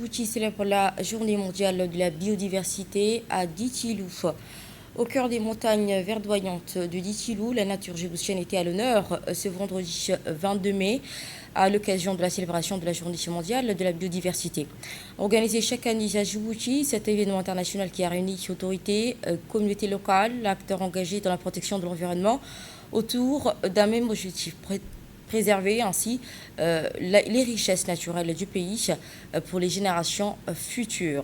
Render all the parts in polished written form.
Djibouti célèbre la journée mondiale de la biodiversité à Ditilou. Au cœur des montagnes verdoyantes de Ditilou, la nature djiboutienne était à l'honneur ce vendredi 22 mai à l'occasion de la célébration de la journée mondiale de la biodiversité. Organisé chaque année à Djibouti, cet événement international qui a réuni autorités, communautés locales, acteurs engagés dans la protection de l'environnement autour d'un même objectif, préserver ainsi les richesses naturelles du pays pour les générations futures.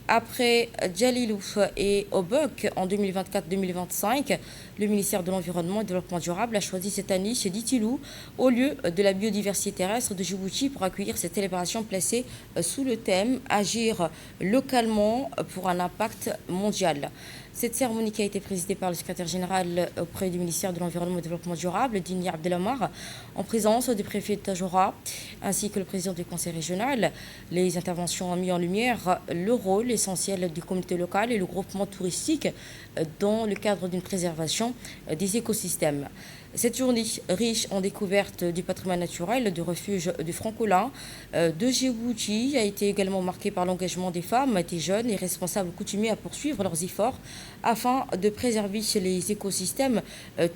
Après Djalilouf et Obok en 2024-2025, le ministère de l'Environnement et du Développement durable a choisi cette année chez Ditilou au lieu de la biodiversité terrestre de Djibouti pour accueillir cette célébration placée sous le thème Agir localement pour un impact mondial. Cette cérémonie qui a été présidée par le secrétaire général auprès du ministère de l'Environnement et du Développement durable, Dini Abdelhamar, en présence du préfet de Tajora, ainsi que le président du conseil régional. Les interventions ont mis en lumière le rôle essentiel des communautés locales et le groupement touristique dans le cadre d'une préservation des écosystèmes. Cette journée riche en découvertes du patrimoine naturel, du refuge du francolin de Djibouti a été également marquée par l'engagement des femmes, des jeunes et responsables coutumiers à poursuivre leurs efforts afin de préserver les écosystèmes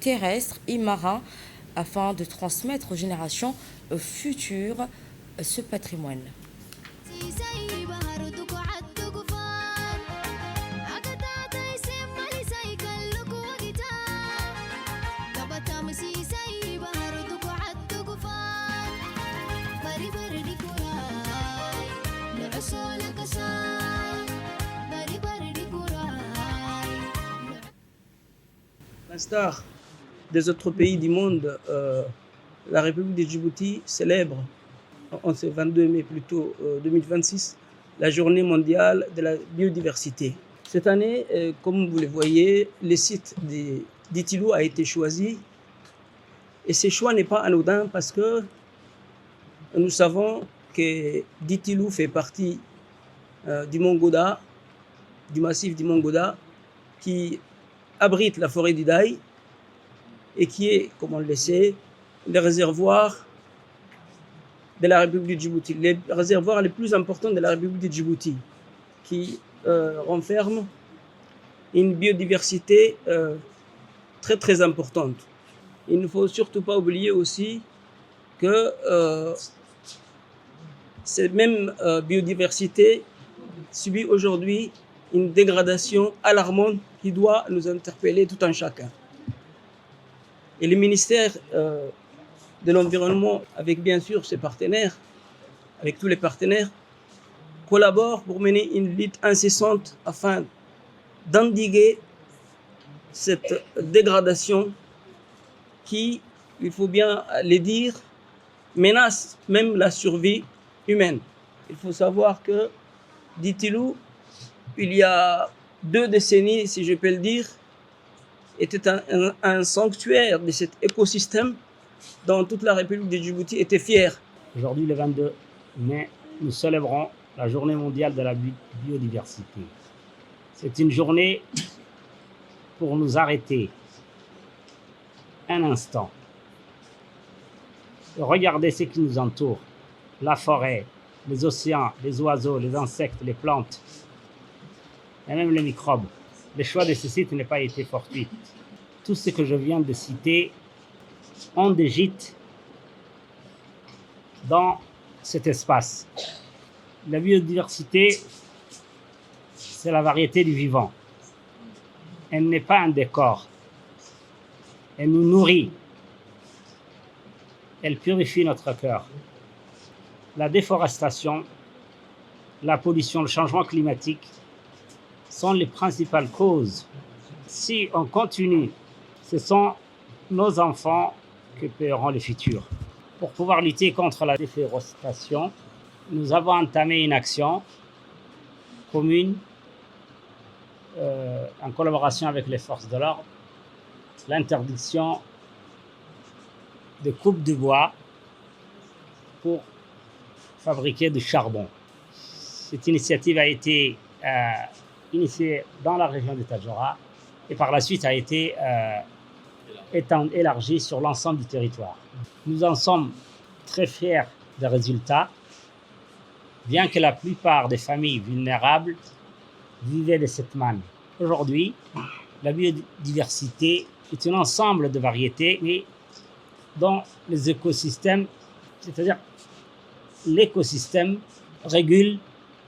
terrestres et marins afin de transmettre aux générations futures ce patrimoine. À l'instar des autres pays du monde, la République de Djibouti célèbre en ce 22 mai plutôt 2026 la journée mondiale de la biodiversité. Cette année, comme vous le voyez, le site d'Itilou a été choisi et ce choix n'est pas anodin parce que nous savons que Ditilou fait partie du Mont Goda, du massif du Mont Goda, qui abrite la forêt du Daï et qui est, comme on le sait, le réservoir de la République de Djibouti, les réservoirs les plus importants de la République de Djibouti, qui renferment une biodiversité très très importante. Il ne faut surtout pas oublier aussi que cette même biodiversité subit aujourd'hui une dégradation alarmante qui doit nous interpeller tout un chacun. Et le ministère de l'Environnement, avec bien sûr ses partenaires, avec tous les partenaires, collabore pour mener une lutte incessante afin d'endiguer cette dégradation qui, il faut bien le dire, menace même la survie humaine. Il faut savoir que Ditilou, il y a 2 décennies, si je peux le dire, était un sanctuaire de cet écosystème dont toute la République de Djibouti était fière. Aujourd'hui, le 22 mai, nous célébrons la journée mondiale de la biodiversité. C'est une journée pour nous arrêter un instant, regarder ce qui nous entoure, la forêt, les océans, les oiseaux, les insectes, les plantes, et même les microbes. Le choix de ce site n'a pas été fortuit. Tout ce que je viens de citer ont des gîtes dans cet espace. La biodiversité, c'est la variété du vivant. Elle n'est pas un décor. Elle nous nourrit. Elle purifie notre cœur. La déforestation, la pollution, le changement climatique sont les principales causes. Si on continue, ce sont nos enfants qui paieront le futur. Pour pouvoir lutter contre la déforestation, nous avons entamé une action commune en collaboration avec les forces de l'ordre, l'interdiction de coupe de bois pour fabriquer du charbon. Cette initiative a été initiée dans la région de Tajora et par la suite a été élargie sur l'ensemble du territoire. Nous en sommes très fiers des résultats bien que la plupart des familles vulnérables vivaient de cette manne. Aujourd'hui, la biodiversité est un ensemble de variétés, mais dont les écosystèmes, c'est-à-dire l'écosystème régule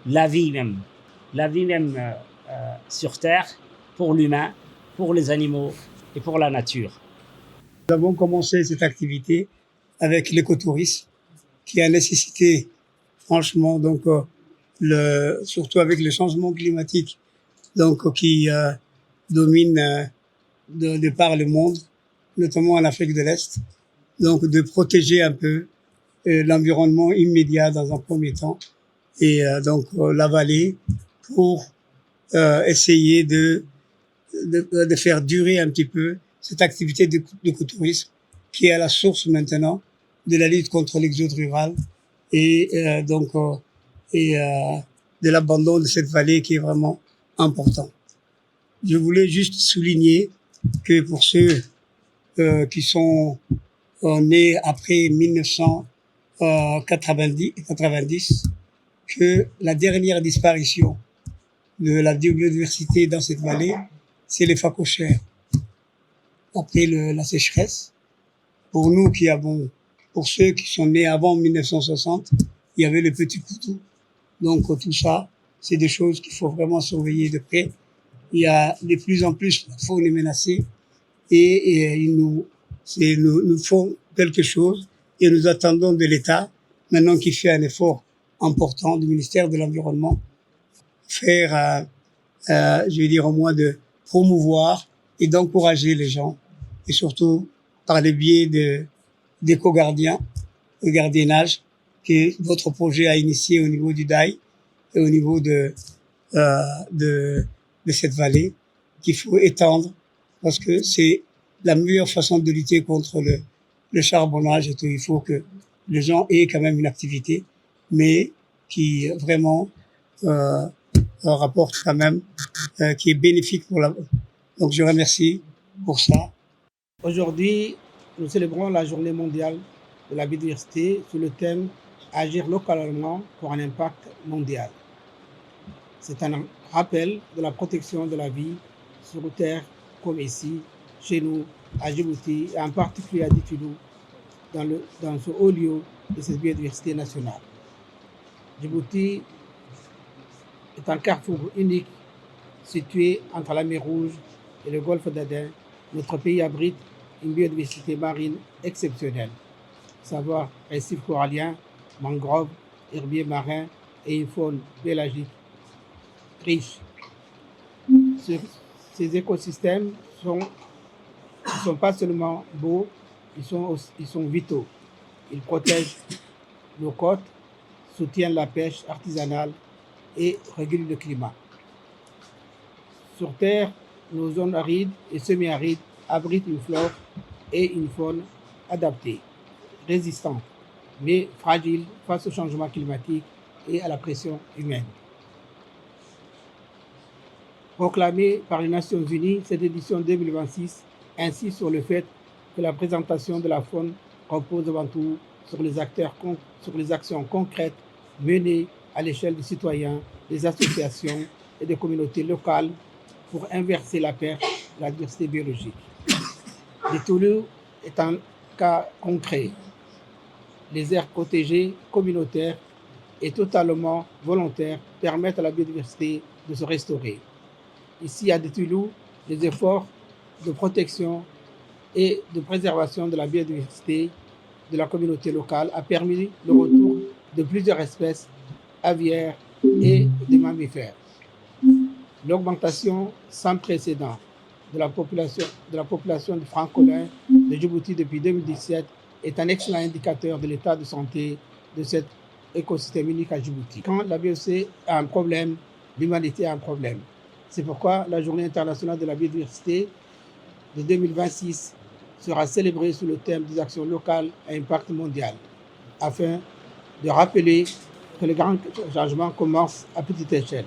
la vie même sur Terre, pour l'humain, pour les animaux et pour la nature. Nous avons commencé cette activité avec l'écotourisme qui a nécessité, franchement, donc surtout avec le changement climatique, donc qui domine de par le monde, notamment en Afrique de l'Est, donc de protéger un peu l'environnement immédiat dans un premier temps et donc la vallée pour essayer de faire durer un petit peu cette activité d'écotourisme qui est à la source maintenant de la lutte contre l'exode rural et de l'abandon de cette vallée qui est vraiment important. Je voulais juste souligner que pour ceux qui sont nés après 1990, que la dernière disparition de la biodiversité dans cette vallée, c'est les phacochères. Après la sécheresse, pour nous pour ceux qui sont nés avant 1960, il y avait le petit couteau. Donc tout ça, c'est des choses qu'il faut vraiment surveiller de près. Il y a de plus en plus la faune est menacée et ils nous font quelque chose et nous attendons de l'État, maintenant qu'il fait un effort important du ministère de l'Environnement, faire, je vais dire au moins de promouvoir et d'encourager les gens, et surtout par le biais d'éco-gardiens, de gardiennage, que votre projet a initié au niveau du DAI et au niveau de cette vallée, qu'il faut étendre, parce que c'est la meilleure façon de lutter contre le charbonnage et tout. Il faut que les gens aient quand même une activité, mais qui vraiment rapporte quand même, qui est bénéfique pour la. Donc je remercie pour ça. Aujourd'hui, nous célébrons la journée mondiale de la biodiversité sous le thème Agir localement pour un impact mondial. C'est un rappel de la protection de la vie sur Terre, comme ici, chez nous, à Djibouti, et en particulier à Djitilo, dans ce haut lieu de cette biodiversité nationale. Djibouti est un carrefour unique situé entre la mer Rouge et le golfe d'Aden. Notre pays abrite une biodiversité marine exceptionnelle, savoir récifs coralliens, mangroves, herbiers marins et une faune pélagique riche. Ces écosystèmes ne sont pas seulement beaux, ils sont vitaux. Ils protègent nos côtes, soutiennent la pêche artisanale et régulent le climat. Sur Terre, nos zones arides et semi-arides abritent une flore et une faune adaptées, résistantes, mais fragiles face au changement climatique et à la pression humaine. Proclamée par les Nations Unies, cette édition 2026 insiste sur le fait que la présentation de la faune repose avant tout sur les actions concrètes menées à l'échelle des citoyens, des associations et des communautés locales pour inverser la perte de la diversité biologique. Djitilo est un cas concret. Les aires protégées communautaires et totalement volontaires permettent à la biodiversité de se restaurer. Ici à Djitilo, les efforts de protection et de préservation de la biodiversité de la communauté locale a permis le retour de plusieurs espèces aviaires et des mammifères. L'augmentation sans précédent de la population de francolins de Djibouti depuis 2017 est un excellent indicateur de l'état de santé de cet écosystème unique à Djibouti. Quand la biodiversité a un problème, l'humanité a un problème. C'est pourquoi la Journée internationale de la biodiversité de 2026 sera célébrée sous le thème des actions locales à impact mondial, afin de rappeler que les grands changements commencent à petite échelle.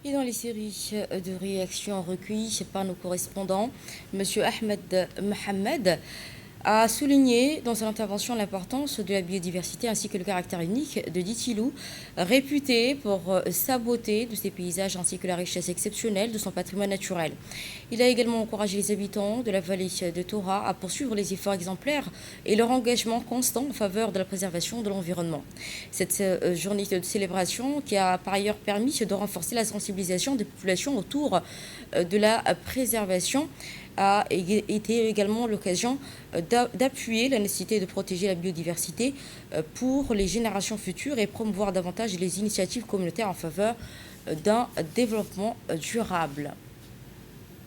Et dans les séries de réactions recueillies par nos correspondants, M. Ahmed Mohamed a souligné dans son intervention l'importance de la biodiversité ainsi que le caractère unique de Djilou, réputé pour sa beauté de ses paysages ainsi que la richesse exceptionnelle de son patrimoine naturel. Il a également encouragé les habitants de la vallée de Tora à poursuivre les efforts exemplaires et leur engagement constant en faveur de la préservation de l'environnement. Cette journée de célébration qui a par ailleurs permis de renforcer la sensibilisation des populations autour de la préservation a été également l'occasion d'appuyer la nécessité de protéger la biodiversité pour les générations futures et promouvoir davantage les initiatives communautaires en faveur d'un développement durable.